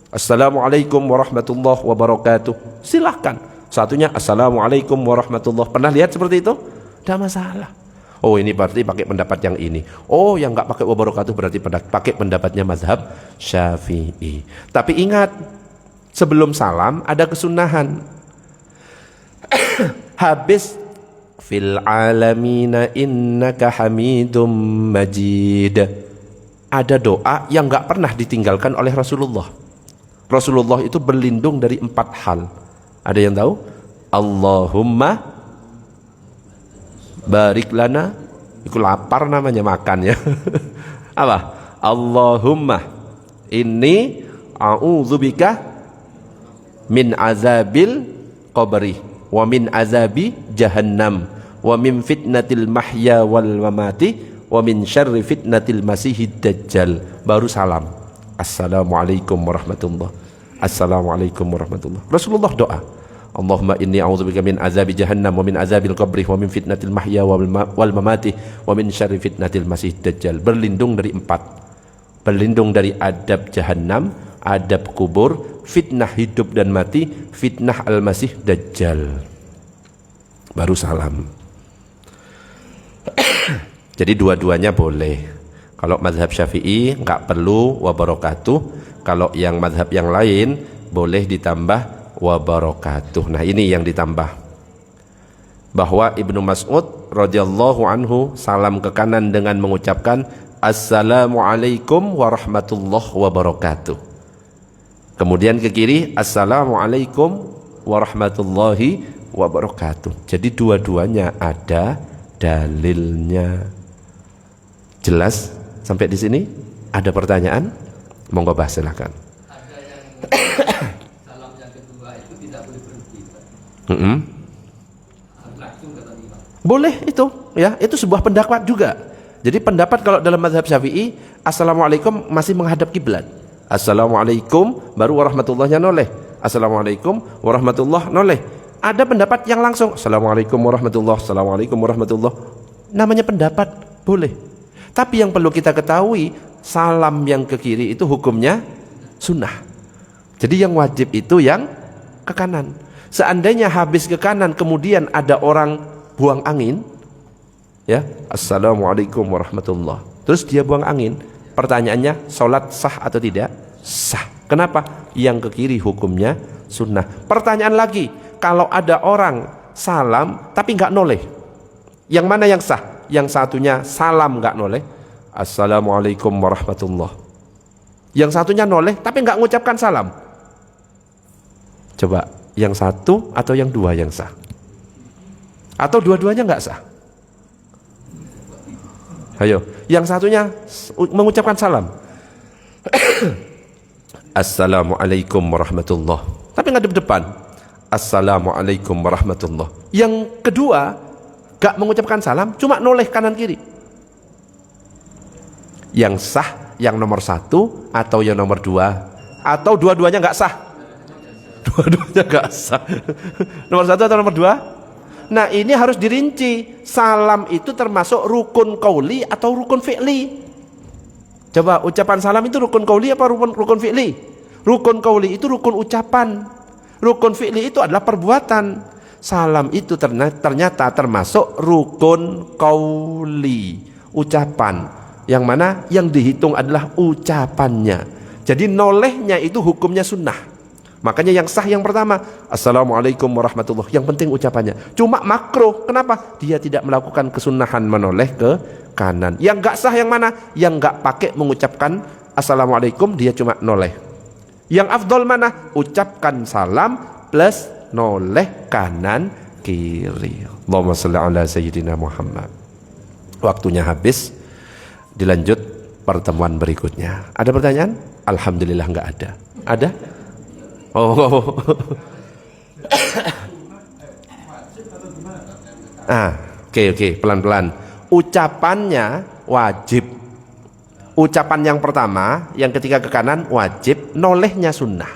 Assalamualaikum warahmatullahi wabarakatuh. Silahkan. Satunya assalamualaikum warahmatullahi. Pernah lihat seperti itu? Tidak masalah. Oh, ini berarti pakai pendapat yang ini. Oh, yang enggak pakai wabarakatuh berarti pakai pendapatnya mazhab Syafi'i. Tapi ingat, sebelum salam ada kesunahan. Habis fil alamina innaka hamidum majid. Ada doa yang enggak pernah ditinggalkan oleh Rasulullah. Rasulullah itu berlindung dari 4 hal. Ada yang tahu? Allahumma barik lana, itu lapar namanya makan ya. Apa? Allahumma inni a'udzubika min azabil qabri wa min azabi jahannam wa min fitnatil mahya wal mamati wa min syarri fitnatil masihid dajjal. Baru salam. Assalamualaikum warahmatullahi. Assalamualaikum warahmatullahi. Rasulullah doa, Allahumma inni a'udzubika min azabi jahannam wa min azabil qabri wa min fitnatil mahya wal mamati wa min syarri fitnatil masih dajjal. Berlindung dari 4. Berlindung dari adab jahannam, adab kubur, fitnah hidup dan mati, fitnah al-masih dajjal. Baru salam. Jadi dua-duanya boleh. Kalau mazhab Syafi'i enggak perlu wa barakatuh. Kalau yang mazhab yang lain boleh ditambah wa barakatuh. Nah, ini yang ditambah. Bahwa Ibnu Mas'ud radhiyallahu anhu salam ke kanan dengan mengucapkan assalamualaikum warahmatullahi wabarakatuh. Kemudian ke kiri assalamualaikum warahmatullahi wabarakatuh. Jadi dua-duanya ada dalilnya. Jelas sampai di sini? Ada pertanyaan? Monggo bahas, silakan. Ada yang salam yang kedua itu tidak boleh berhenti, Pak. Langsung kata Imam. Boleh itu, ya, itu sebuah pendapat juga. Jadi pendapat kalau dalam mazhab Syafi'i, assalamualaikum masih menghadap kiblat. Assalamualaikum baru warahmatullahnya noleh. Assalamualaikum warahmatullah noleh. Ada pendapat yang langsung assalamualaikum warahmatullah, assalamualaikum warahmatullah. Namanya pendapat, boleh. Tapi yang perlu kita ketahui, salam yang ke kiri itu hukumnya sunnah. Jadi yang wajib itu yang ke kanan. Seandainya habis ke kanan kemudian ada orang buang angin, ya, assalamualaikum warahmatullah, terus dia buang angin, pertanyaannya sholat sah atau tidak? Sah. Kenapa? Yang ke kiri hukumnya sunnah. Pertanyaan lagi, kalau ada orang salam tapi nggak noleh, yang mana yang sah? Yang satunya salam nggak noleh, assalamualaikum warahmatullah. Yang satunya noleh tapi nggak mengucapkan salam. Coba, yang satu atau yang dua yang sah? Atau dua-duanya nggak sah? Ayo, yang satunya mengucapkan salam, assalamualaikum warahmatullah, tapi ngadep depan, assalamualaikum warahmatullah. Yang kedua gak mengucapkan salam, cuma noleh kanan kiri. Yang sah yang nomor 1 atau yang nomor 2? Atau dua-duanya gak sah? Dua-duanya gak sah. Nomor 1 atau nomor 2? Nah, ini harus dirinci. Salam itu termasuk rukun qauli atau rukun fi'li? Coba, ucapan salam itu rukun qauli apa rukun fi'li? Rukun qauli itu rukun ucapan. Rukun fi'li itu adalah perbuatan. Salam itu ternyata termasuk rukun qauli, ucapan, yang mana yang dihitung adalah ucapannya. Jadi nolehnya itu hukumnya sunnah. Makanya yang sah yang pertama, assalamualaikum warahmatullahi, yang penting ucapannya. Cuma makruh, kenapa? Dia tidak melakukan kesunahan menoleh ke kanan. Yang gak sah yang mana? Yang gak pakai mengucapkan assalamualaikum, dia cuma noleh. Yang afdol mana? Ucapkan salam, plus noleh kanan kiri. Allahumma shalli ala sayyidina Muhammad. Waktunya habis, dilanjut pertemuan berikutnya. Ada pertanyaan? Alhamdulillah nggak ada. Ada? Oh. Oke, pelan-pelan. Ucapannya wajib. Ucapan yang pertama, yang ketiga ke kanan wajib, nolehnya sunnah.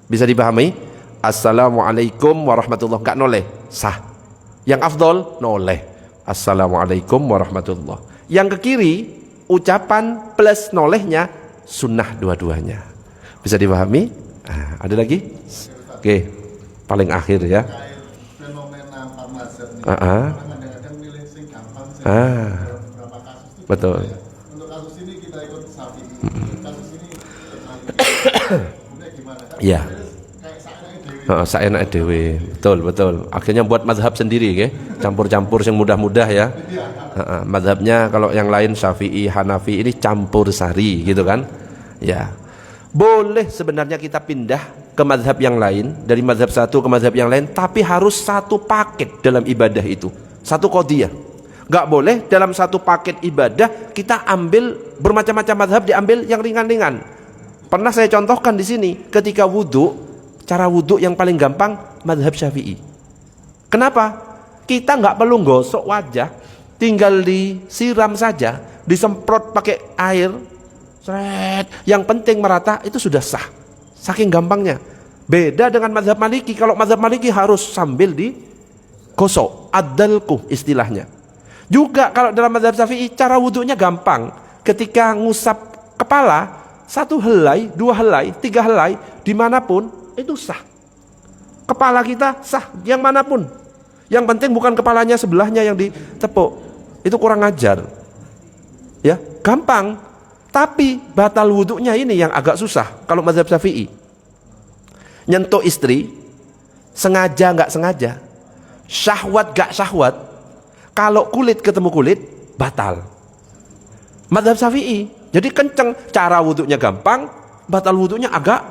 Bisa dipahami? Assalamualaikum warahmatullahi, nggak noleh, sah. Yang afdol noleh. Assalamualaikum warahmatullahi. Yang ke kiri, ucapan plus nolehnya sunnah dua-duanya. Bisa dipahami? Ada lagi? Oke, paling akhir ya. Fenomena empat mazhab nih. Kadang-kadang milih sing gampang sih. Beberapa kasus itu Betul. ya. Untuk kasus ini kita ikut Syafi'i. Untuk kasus ini ikut Maliki. Gimana? Kan Iya. kayak saenake dhewe. Saenake dhewe. Betul. Akhirnya buat mazhab sendiri ya. Campur-campur yang mudah-mudah ya. Mazhabnya kalau yang lain Syafi'i, Hanafi, ini campur sari gitu kan. Ya. Boleh sebenarnya kita pindah ke mazhab yang lain, dari mazhab satu ke mazhab yang lain, tapi harus satu paket dalam ibadah itu, satu qadhiyah. Gak boleh dalam satu paket ibadah kita ambil bermacam-macam mazhab, diambil yang ringan-ringan. Pernah saya contohkan di sini, ketika wudhu, cara wudhu yang paling gampang mazhab Syafi'i. Kenapa? Kita nggak perlu gosok wajah, tinggal disiram saja, disemprot pakai air, seret, yang penting merata, itu sudah sah. Saking gampangnya. Beda dengan mazhab Maliki. Kalau mazhab Maliki harus sambil digosok, adalku istilahnya. Juga kalau dalam mazhab Syafi'i cara wudhunya gampang. Ketika ngusap kepala, satu helai, dua helai, tiga helai, dimanapun itu sah. Kepala kita sah, yang manapun. Yang penting bukan kepalanya sebelahnya yang ditepuk. Itu kurang ajar. Ya, gampang. Tapi batal wudhunya ini yang agak susah kalau mazhab Syafi'i. Nyentuh istri, sengaja nggak sengaja, syahwat nggak syahwat, kalau kulit ketemu kulit, batal. Mazhab Syafi'i. Jadi kenceng, cara wudhunya gampang, batal wudhunya agak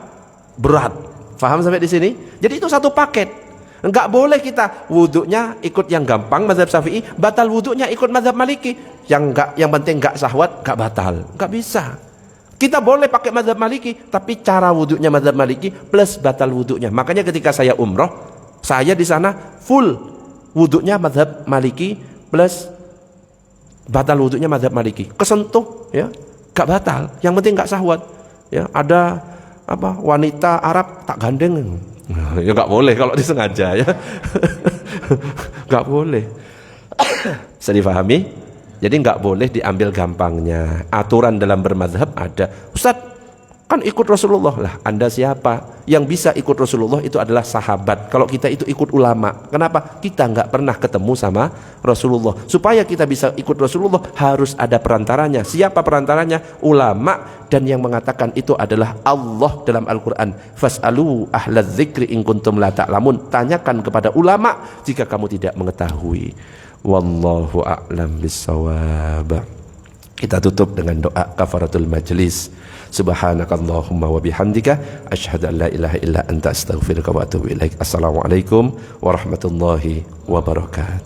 berat. Faham sampai di sini? Jadi itu satu paket. Enggak boleh kita wudhunya ikut yang gampang mazhab Syafi'i, batal wudhunya ikut mazhab Maliki. Yang penting enggak syahwat, enggak batal. Enggak bisa. Kita boleh pakai mazhab Maliki, tapi cara wudhunya mazhab Maliki plus batal wudhunya. Makanya ketika saya umroh, saya di sana full wudhunya mazhab Maliki plus batal wudhunya mazhab Maliki. Kesentuh ya, enggak batal. Yang penting enggak syahwat. Ya, ada wanita Arab tak gandeng. Ya nggak boleh kalau disengaja ya. Nggak boleh. Bisa difahami? Jadi nggak boleh diambil gampangnya. Aturan dalam bermadzhab ada. Ustaz, kan ikut Rasulullah lah. Anda siapa? Yang bisa ikut Rasulullah itu adalah sahabat. Kalau kita itu ikut ulama. Kenapa? Kita nggak pernah ketemu sama Rasulullah. Supaya kita bisa ikut Rasulullah harus ada perantaranya. Siapa perantaranya? Ulama. Dan yang mengatakan itu adalah Allah dalam Al-Quran. Fas'alu ahlaz zikri in kuntum la ta'lamun. Tanyakan kepada ulama jika kamu tidak mengetahui. Wallahu a'lam bissawab. Kita tutup dengan doa kafaratul majlis. Subhanakallahumma wa bihamdika asyhadu an la ilaha illa anta astaghfiruka wa atubu ilaik. Assalamualaikum warahmatullahi wabarakatuh.